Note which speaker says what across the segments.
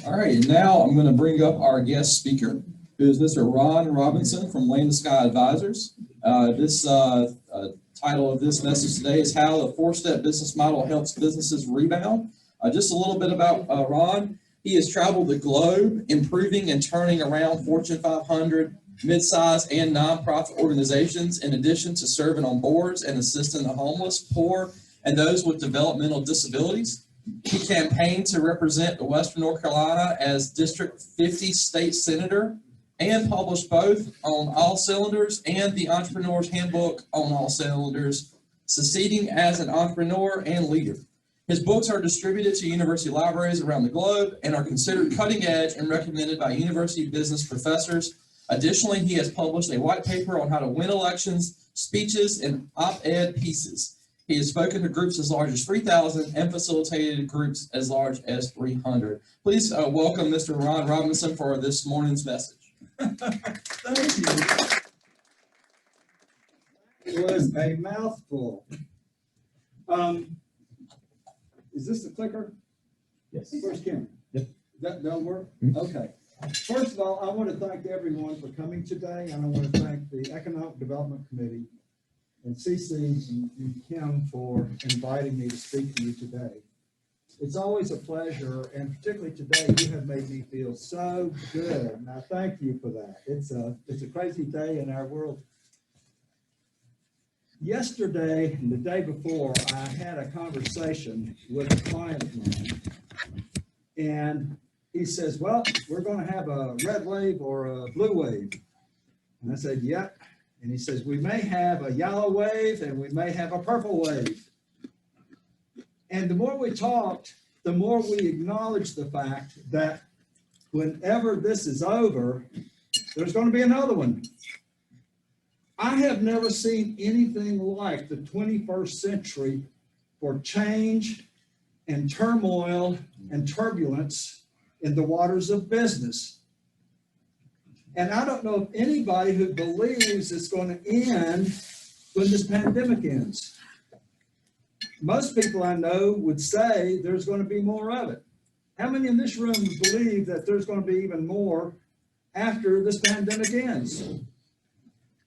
Speaker 1: All right, and now I'm going to bring up our guest speaker, who is Mr. Ron Robinson from Land to Sky Advisors. This title of this message today is How the Four-Step Business Model Helps Businesses Rebound. Just a little bit about Ron. He has traveled the globe, improving and turning around Fortune 500, mid-sized and nonprofit organizations, in addition to serving on boards and assisting the homeless, poor, and those with developmental disabilities. He campaigned to represent Western North Carolina as District 50 State Senator and published both on All Cylinders and the Entrepreneur's Handbook on All Cylinders, Succeeding as an Entrepreneur and Leader. His books are distributed to university libraries around the globe and are considered cutting edge and recommended by university business professors. Additionally, he has published a white paper on how to win elections, speeches, and op-ed pieces. He has spoken to groups as large as 3,000 and facilitated groups as large as 300. Please welcome Mr. Ron Robinson for this morning's message.
Speaker 2: Thank you. It was a mouthful. Is this the clicker?
Speaker 3: Yes.
Speaker 2: Where's Kim?
Speaker 3: Yep.
Speaker 2: That'll work?
Speaker 3: Mm-hmm.
Speaker 2: Okay. First of all, I want to thank everyone for coming today, and I want to thank the Economic Development Committee and CC and Kim for inviting me to speak to you today. It's always a pleasure, and particularly today, you have made me feel so good, and I thank you for that. It's a crazy day in our world. Yesterday and the day before, I had a conversation with a client of mine, and he says, well, we're going to have a red wave or a blue wave. And I said, yep. And he says, we may have a yellow wave and we may have a purple wave. And the more we talked, the more we acknowledged the fact that whenever this is over, there's going to be another one. I have never seen anything like the 21st century for change and turmoil and turbulence in the waters of business. And I don't know of anybody who believes it's going to end when this pandemic ends. Most people I know would say there's going to be more of it. How many in this room believe that there's going to be even more after this pandemic ends?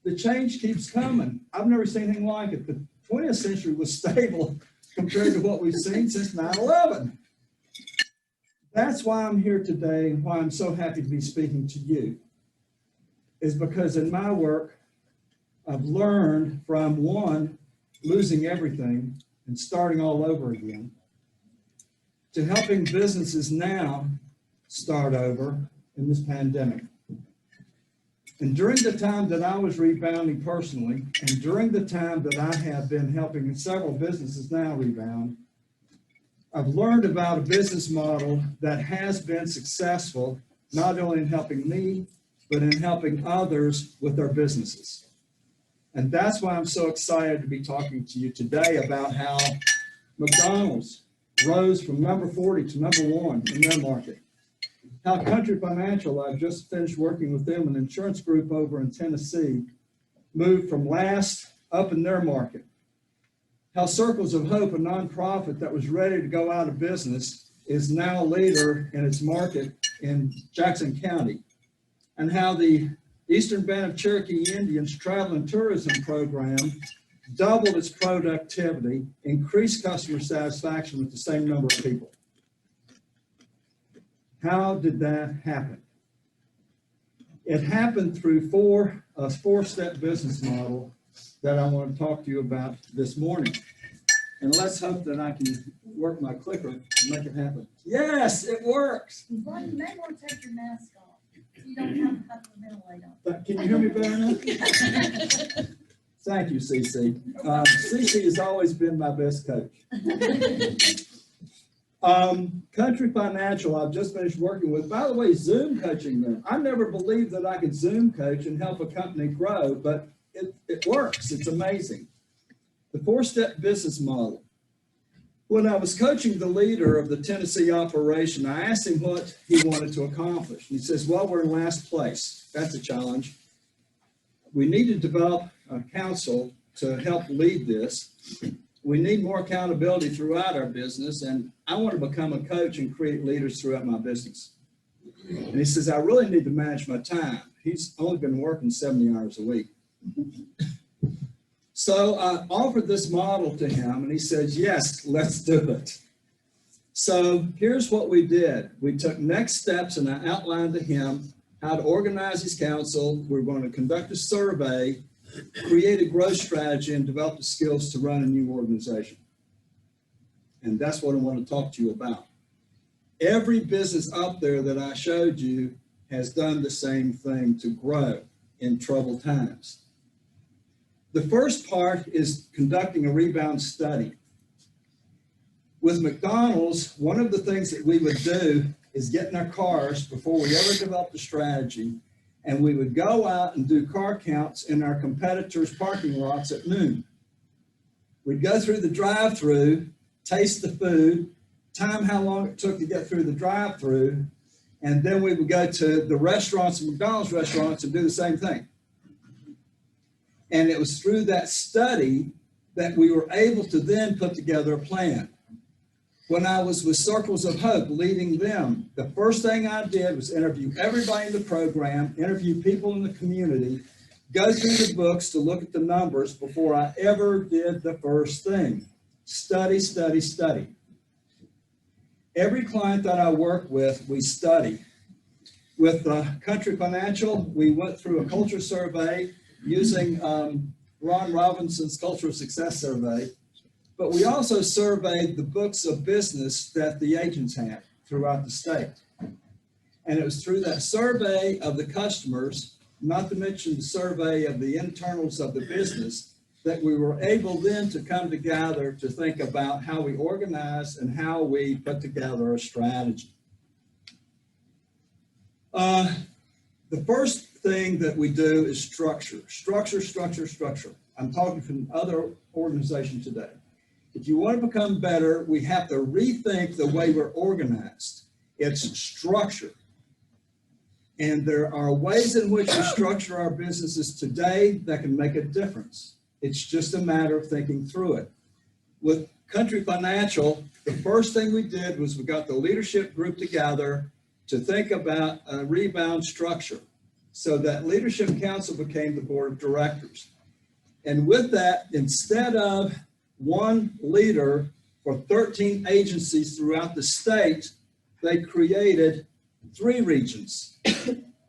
Speaker 2: The change keeps coming. I've never seen anything like it. The 20th century was stable compared to what we've seen since 9/11. That's why I'm here today and why I'm so happy to be speaking to you, is because in my work, I've learned from one, losing everything and starting all over again, to helping businesses now start over in this pandemic. And during the time that I was rebounding personally, and during the time that I have been helping several businesses now rebound, I've learned about a business model that has been successful, not only in helping me, but in helping others with their businesses. And that's why I'm so excited to be talking to you today about how McDonald's rose from number 40 to number 1 in their market. How Country Financial, I've just finished working with them, an insurance group over in Tennessee, moved from last up in their market. How Circles of Hope, a nonprofit that was ready to go out of business, is now a leader in its market in Jackson County. And how the Eastern Band of Cherokee Indians Travel and Tourism Program doubled its productivity, increased customer satisfaction with the same number of people. How did that happen? It happened through a four-step business model that I want to talk to you about this morning. And let's hope that I can work my clicker and make it happen. Yes, it works.
Speaker 4: Well, you may want to take your mask off. You don't have to ventilate on.
Speaker 2: Can you hear me better now? Thank you, CC. CC has always been my best coach. Country Financial, I've just finished working with. By the way, Zoom coaching them. I never believed that I could Zoom coach and help a company grow, but it works. It's amazing. The four-step business model. When I was coaching the leader of the Tennessee operation, I asked him what he wanted to accomplish. He says, well, we're in last place. That's a challenge. We need to develop a council to help lead this. we need more accountability throughout our business, and I want to become a coach and create leaders throughout my business. And he says, I really need to manage my time. He's only been working 70 hours a week. So I offered this model to him, and he says, yes, let's do it. So here's what we did. We took next steps, and I outlined to him how to organize his council. We're going to conduct a survey, create a growth strategy, and develop the skills to run a new organization. And that's what I want to talk to you about. Every business out there that I showed you has done the same thing to grow in troubled times. The first part is conducting a rebound study. With McDonald's, one of the things that we would do is get in our cars before we ever developed a strategy, and we would go out and do car counts in our competitors' parking lots at noon. We'd go through the drive-through, taste the food, time how long it took to get through the drive-through, and then we would go to the restaurants, McDonald's restaurants, and do the same thing. And it was through that study that we were able to then put together a plan. When I was with Circles of Hope, leading them, the first thing I did was interview everybody in the program, interview people in the community, go through the books to look at the numbers before I ever did the first thing. Study, study, study. Every client that I work with, we study. With Country Financial, we went through a culture survey using Ron Robinson's Culture of Success survey, but we also surveyed the books of business that the agents had throughout the state. And it was through that survey of the customers, not to mention the survey of the internals of the business, that we were able then to come together to think about how we organize and how we put together a strategy. The first thing that we do is structure. Structure, structure, structure. I'm talking from other organizations today. If you want to become better, we have to rethink the way we're organized. It's structure. And there are ways in which we structure our businesses today that can make a difference. It's just a matter of thinking through it. With Country Financial, the first thing we did was we got the leadership group together to think about a rebound structure. So that leadership council became the board of directors. And with that, instead of one leader for 13 agencies throughout the state, they created 3 regions,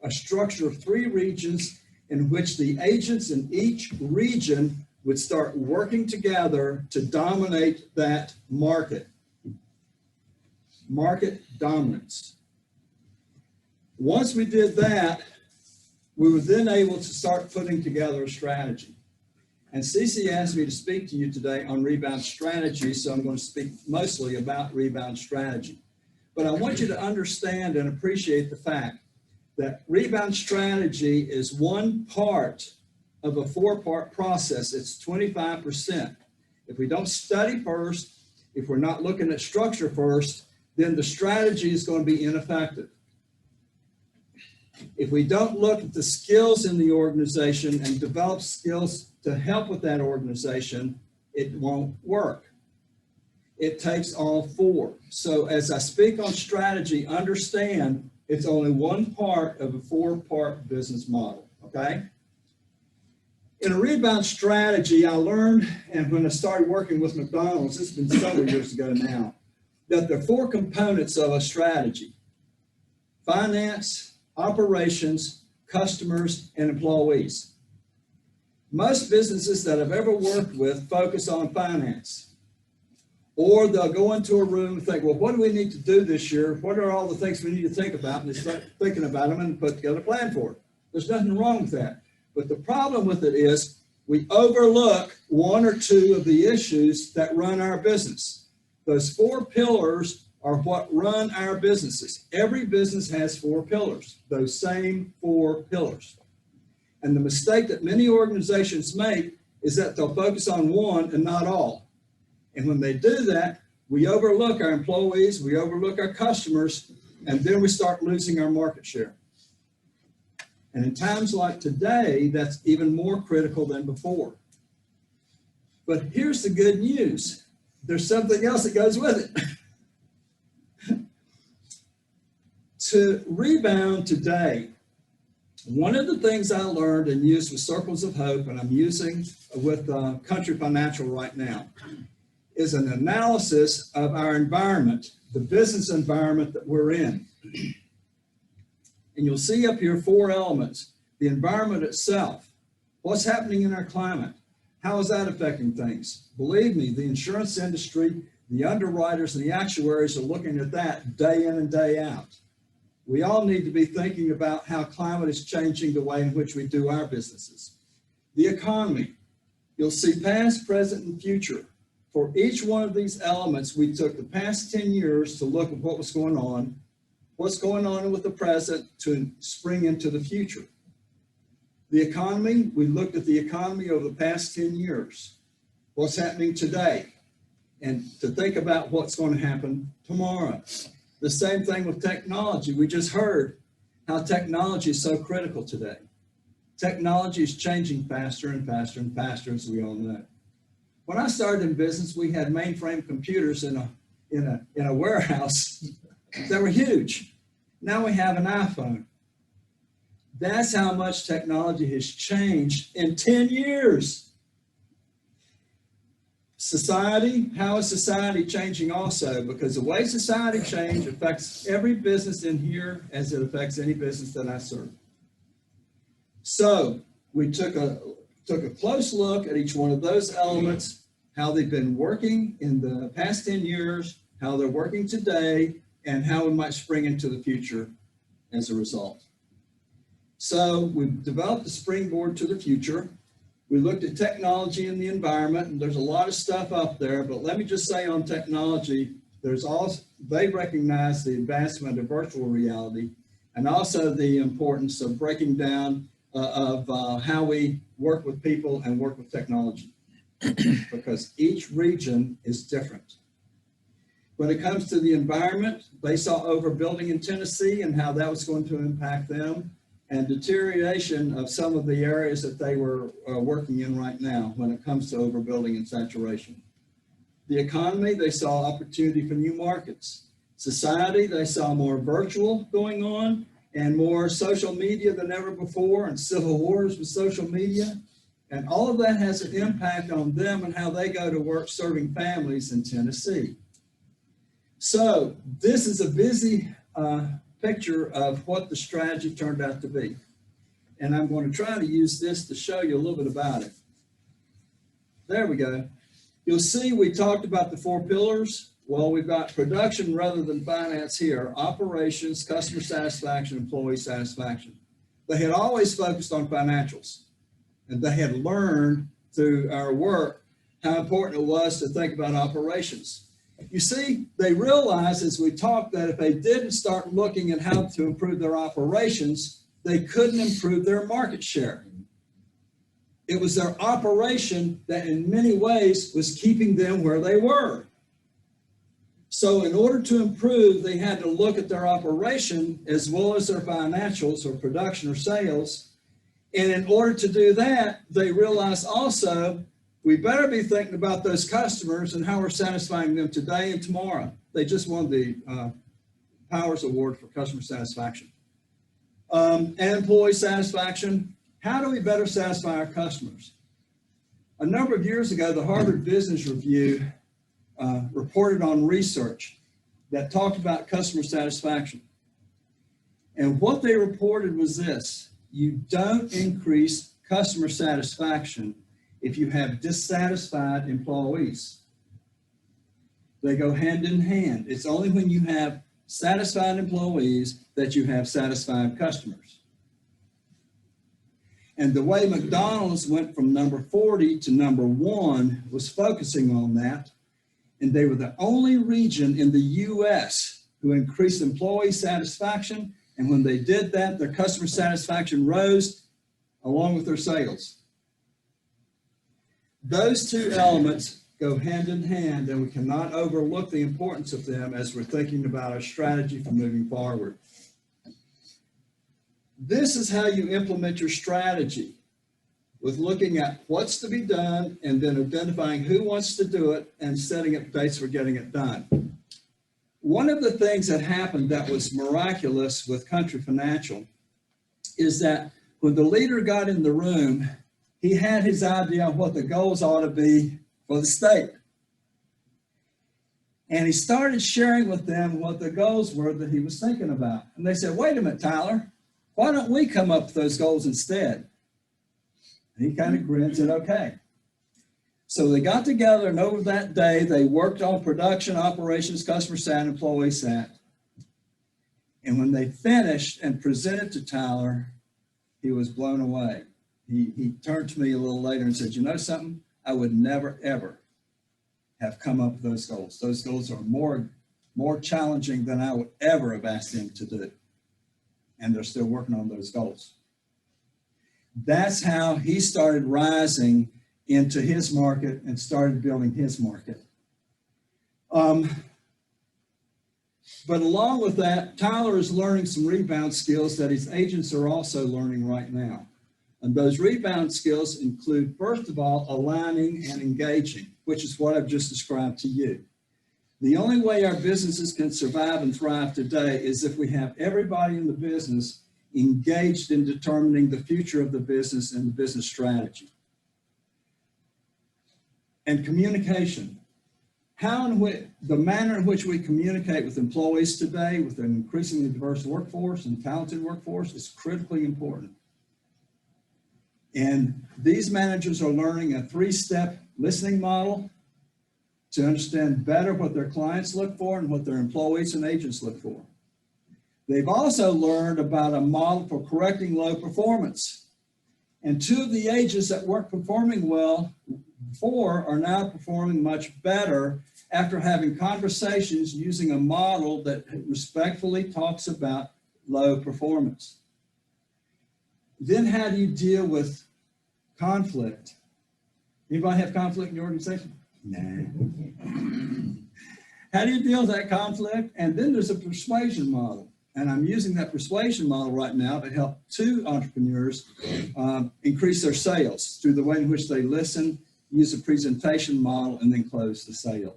Speaker 2: a structure of 3 regions in which the agents in each region would start working together to dominate that market. Market dominance. Once we did that, we were then able to start putting together a strategy. And Cece asked me to speak to you today on rebound strategy, so I'm going to speak mostly about rebound strategy. But I want you to understand and appreciate the fact that rebound strategy is one part of a 4-part process. It's 25%. If we don't study first, if we're not looking at structure first, then the strategy is going to be ineffective. If we don't look at the skills in the organization and develop skills to help with that organization, it won't work. It takes all 4. So as I speak on strategy, understand it's only one part of a 4-part business model, okay? In a rebound strategy, I learned, and when I started working with McDonald's, it's been several years ago now, that there are 4 components of a strategy: finance, operations, customers, and employees. Most businesses that I've ever worked with focus on finance. Or they'll go into a room and think, well, what do we need to do this year? What are all the things we need to think about? And they start thinking about them and put together a plan for it. There's nothing wrong with that. But the problem with it is we overlook 1 or 2 of the issues that run our business. Those 4 pillars are what run our businesses. Every business has 4 pillars, those same 4 pillars. And the mistake that many organizations make is that they'll focus on one and not all. And when they do that, we overlook our employees, we overlook our customers, and then we start losing our market share. And in times like today, that's even more critical than before. But here's the good news. There's something else that goes with it. To rebound today, one of the things I learned and used with Circles of Hope, and I'm using with Country Financial right now, is an analysis of our environment, the business environment that we're in. And you'll see up here 4 elements. The environment itself. What's happening in our climate? How is that affecting things? Believe me, the insurance industry, the underwriters, and the actuaries are looking at that day in and day out. We all need to be thinking about how climate is changing the way in which we do our businesses. The economy. You'll see past, present, and future. For each one of these elements, we took the past 10 years to look at what was going on, what's going on with the present to spring into the future. The economy, we looked at the economy over the past 10 years. What's happening today? And to think about what's going to happen tomorrow. The same thing with technology. We just heard how technology is so critical today. Technology is changing faster and faster and faster, as we all know. When I started in business, we had mainframe computers in a warehouse that were huge. Now we have an iPhone. That's how much technology has changed in 10 years. Society, how is society changing also? Because the way society changes affects every business in here as it affects any business that I serve. So we took a close look at each one of those elements, how they've been working in the past 10 years, how they're working today, and how we might spring into the future as a result. So we've developed a springboard to the future. We looked at technology and the environment, and there's a lot of stuff up there, but let me just say on technology, they recognize the advancement of virtual reality and also the importance of breaking down of how we work with people and work with technology because each region is different. When it comes to the environment, they saw overbuilding in Tennessee and how that was going to impact them, and deterioration of some of the areas that they were working in right now when it comes to overbuilding and saturation. The economy, they saw opportunity for new markets. Society, they saw more virtual going on and more social media than ever before and civil wars with social media. And all of that has an impact on them and how they go to work serving families in Tennessee. So this is a busy picture of what the strategy turned out to be. And I'm going to try to use this to show you a little bit about it. There we go. You'll see we talked about the 4 pillars. Well, we've got production rather than finance here, operations, customer satisfaction, employee satisfaction. They had always focused on financials, and they had learned through our work how important it was to think about operations. You see, they realized as we talked that if they didn't start looking at how to improve their operations, they couldn't improve their market share. It was their operation that in many ways was keeping them where they were. So in order to improve, they had to look at their operation as well as their financials or production or sales. And in order to do that, they realized also we better be thinking about those customers and how we're satisfying them today and tomorrow. They just won the Powers Award for customer satisfaction. And employee satisfaction. How do we better satisfy our customers? A number of years ago, the Harvard Business Review reported on research that talked about customer satisfaction. And what they reported was this: you don't increase customer satisfaction if you have dissatisfied employees. They go hand in hand. It's only when you have satisfied employees that you have satisfied customers. And the way McDonald's went from number 40 to number 1 was focusing on that. And they were the only region in the US who increased employee satisfaction. And when they did that, their customer satisfaction rose along with their sales. Those 2 elements go hand in hand, and we cannot overlook the importance of them as we're thinking about our strategy for moving forward. This is how you implement your strategy. with looking at what's to be done and then identifying who wants to do it and setting up dates for getting it done. One of the things that happened that was miraculous with Country Financial is that when the leader got in the room, he had his idea of what the goals ought to be for the state. And he started sharing with them what the goals were that he was thinking about. And they said, wait a minute, Tyler, why don't we come up with those goals instead? And he kind of grinned and said, okay. So they got together, and over that day, they worked on production, operations, customer sat, employee sat. And when they finished and presented to Tyler, he was blown away. He turned to me a little later and said, you know something? I would never, ever have come up with those goals. Those goals are more challenging than I would ever have asked him to do. And they're still working on those goals. That's how he started rising into his market and started building his market. But along with that, Tyler is learning some rebound skills that his agents are also learning right now. And those rebound skills include, first of all, aligning and engaging, which is what I've just described to you. The only way our businesses can survive and thrive today is if we have everybody in the business engaged in determining the future of the business and the business strategy. And communication. The manner in which we communicate with employees today, with an increasingly diverse workforce and talented workforce, is critically important. And these managers are learning a 3-step listening model to understand better what their clients look for and what their employees and agents look for. They've also learned about a model for correcting low performance. And 2 of the agents that weren't performing well before are now performing much better after having conversations using a model that respectfully talks about low performance. Then how do you deal with conflict? Anybody have conflict in your organization? No. How do you deal with that conflict? And then there's a persuasion model. And I'm using that persuasion model right now to help 2 entrepreneurs increase their sales through the way in which they listen, use a presentation model, and then close the sale.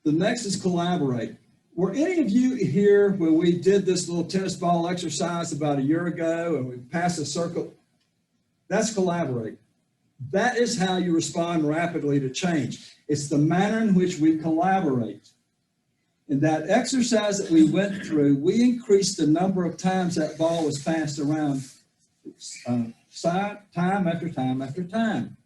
Speaker 2: The next is collaborate. Were any of you here when we did this little tennis ball exercise about a year ago and we passed a circle? That's collaborate. That is how you respond rapidly to change. It's the manner in which we collaborate. In that exercise that we went through, we increased the number of times that ball was passed around time after time after time.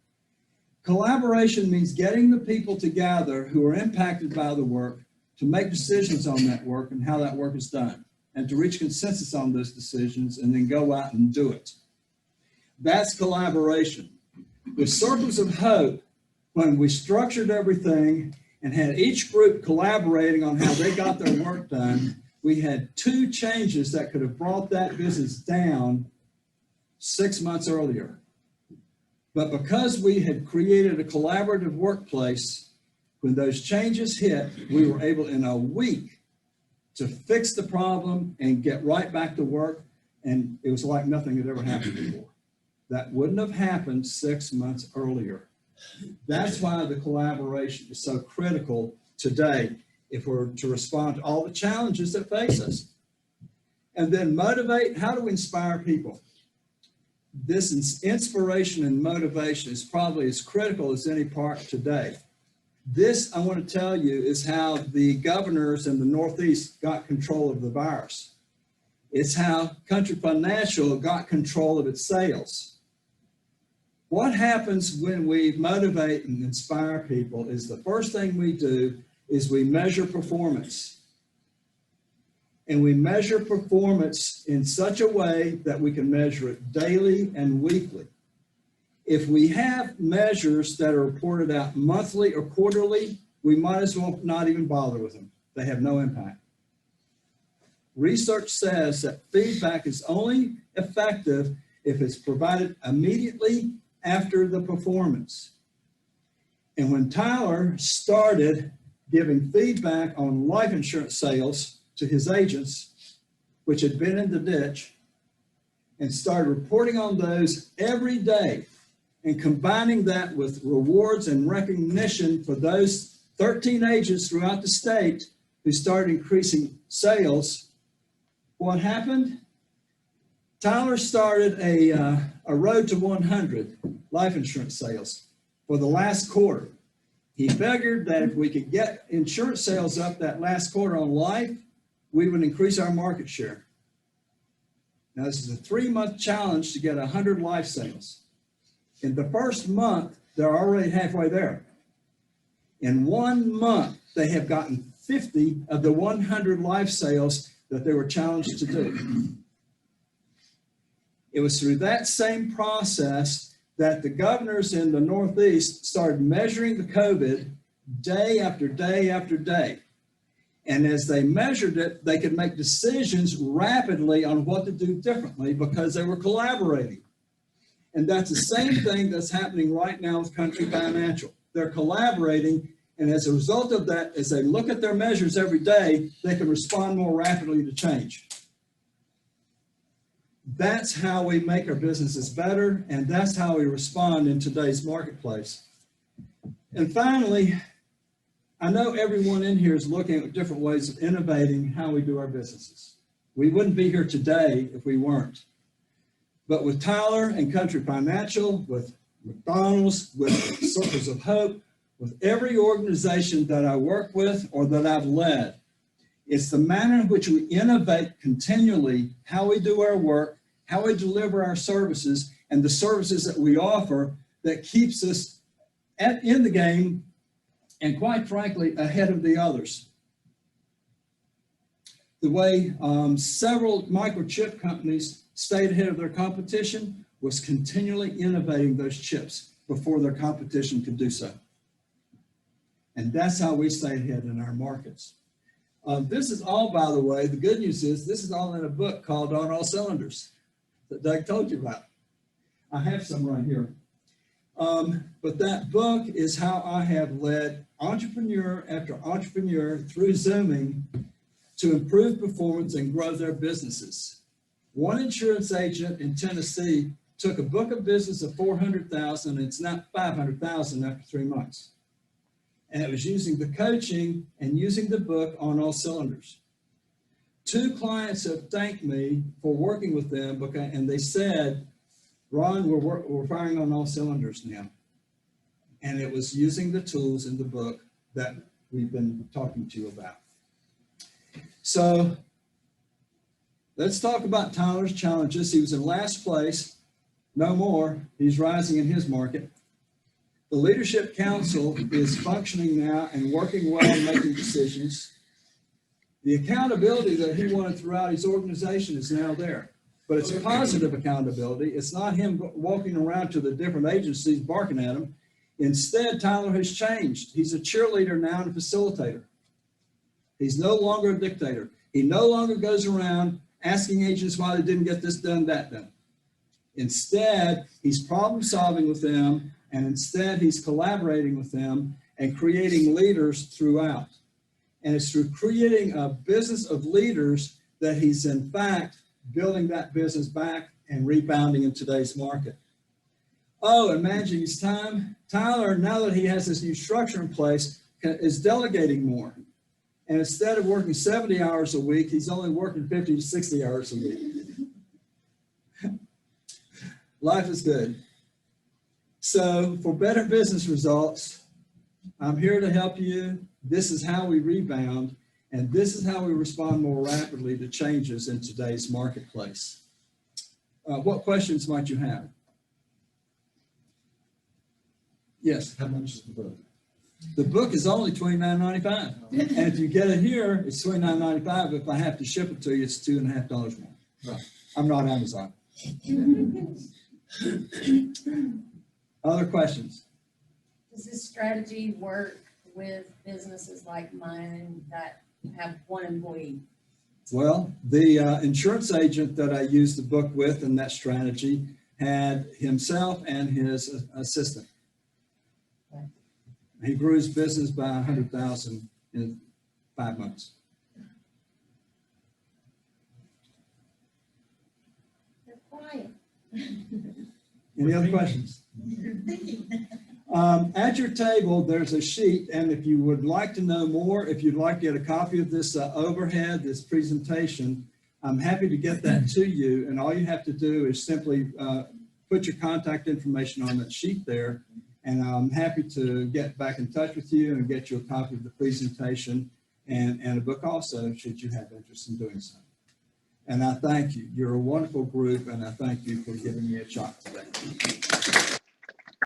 Speaker 2: Collaboration means getting the people together who are impacted by the work to make decisions on that work and how that work is done, and to reach consensus on those decisions and then go out and do it. That's collaboration. With Circles of Hope, when we structured everything and had each group collaborating on how they got their work done, we had 2 changes that could have brought that business down 6 months earlier. But because we had created a collaborative workplace, when those changes hit, we were able in a week to fix the problem and get right back to work. And it was like nothing had ever happened before. That wouldn't have happened 6 months earlier. That's why the collaboration is so critical today if we're to respond to all the challenges that face us. And then motivate. How do we inspire people? This inspiration and motivation is probably as critical as any part today. This, I want to tell you, is how the governors in the Northeast got control of the virus. It's how Country Financial got control of its sales. What happens when we motivate and inspire people is the first thing we do is we measure performance. And we measure performance in such a way that we can measure it daily and weekly. If we have measures that are reported out monthly or quarterly, we might as well not even bother with them. They have no impact. Research says that feedback is only effective if it's provided immediately after the performance. And when Tyler started giving feedback on life insurance sales to his agents, which had been in the ditch, and started reporting on those every day and combining that with rewards and recognition for those 13 agents throughout the state who started increasing sales, what happened? Tyler started a road to 100 life insurance sales for the last quarter. He figured that if we could get insurance sales up that last quarter on life, we would increase our market share. Now, this is a 3-month challenge to get 100 life sales. In the first month, they're already halfway there. In 1 month, they have gotten 50 of the 100 life sales that they were challenged to do. It was through that same process that the governors in the Northeast started measuring the COVID day after day after day. And as they measured it, they could make decisions rapidly on what to do differently because they were collaborating. And that's the same thing that's happening right now with Country Financial. They're collaborating, and as a result of that, as they look at their measures every day, they can respond more rapidly to change. That's how we make our businesses better, and that's how we respond in today's marketplace. And finally, I know everyone in here is looking at different ways of innovating how we do our businesses. We wouldn't be here today if we weren't. But with Tyler and Country Financial, with McDonald's, with Circles of Hope, with every organization that I work with or that I've led, it's the manner in which we innovate continually how we do our work, how we deliver our services, and the services that we offer that keeps us in the game and, quite frankly, ahead of the others. The way several microchip companies stayed ahead of their competition was continually innovating those chips before their competition could do so. And that's how we stay ahead in our markets. This is all, by the way, the good news is this is all in a book called On All Cylinders that Doug told you about. I have some right here. But that book is how I have led entrepreneur after entrepreneur through Zooming to improve performance and grow their businesses. One insurance agent in Tennessee took a book of business of $400,000, it's not $500,000 after 3 months. And it was using the coaching and using the book On All Cylinders. 2 clients have thanked me for working with them, and they said, Ron, we're firing on all cylinders now. And it was using the tools in the book that we've been talking to you about. So let's talk about Tyler's challenges. He was in last place, no more. He's rising in his market. The Leadership Council is functioning now and working well and making decisions. The accountability that he wanted throughout his organization is now there. But it's positive accountability. It's not him walking around to the different agencies barking at them. Instead, Tyler has changed. He's a cheerleader now and a facilitator. He's no longer a dictator. He no longer goes around asking agents why they didn't get this done, that done. Instead, he's problem solving with them, and instead he's collaborating with them and creating leaders throughout. And it's through creating a business of leaders that he's in fact building that business back and rebounding in today's market. Oh, and managing his time. Tyler, now that he has this new structure in place, is delegating more. And instead of working 70 hours a week, he's only working 50 to 60 hours a week. Life is good. So for better business results, I'm here to help you. This is how we rebound. And this is how we respond more rapidly to changes in today's marketplace. What questions might you have? Yes.
Speaker 3: How much is the book?
Speaker 2: The book is only $29.95. And if you get it here, it's $29.95. If I have to ship it to you, it's $2.50 more.
Speaker 3: Right.
Speaker 2: I'm not Amazon. Other questions?
Speaker 4: Does this strategy work with businesses like mine that have one employee?
Speaker 2: Well, the insurance agent that I used the book with in that strategy had himself and his assistant.
Speaker 4: Okay.
Speaker 2: He grew his business by $100,000 in 5 months.
Speaker 4: Quiet.
Speaker 2: Any other questions? At your table, there's a sheet, and if you would like to know more, if you'd like to get a copy of this overhead, this presentation, I'm happy to get that to you, and all you have to do is simply put your contact information on that sheet there, and I'm happy to get back in touch with you and get you a copy of the presentation and a book also, should you have interest in doing so. And I thank you. You're a wonderful group, and I thank you for giving me a shot today.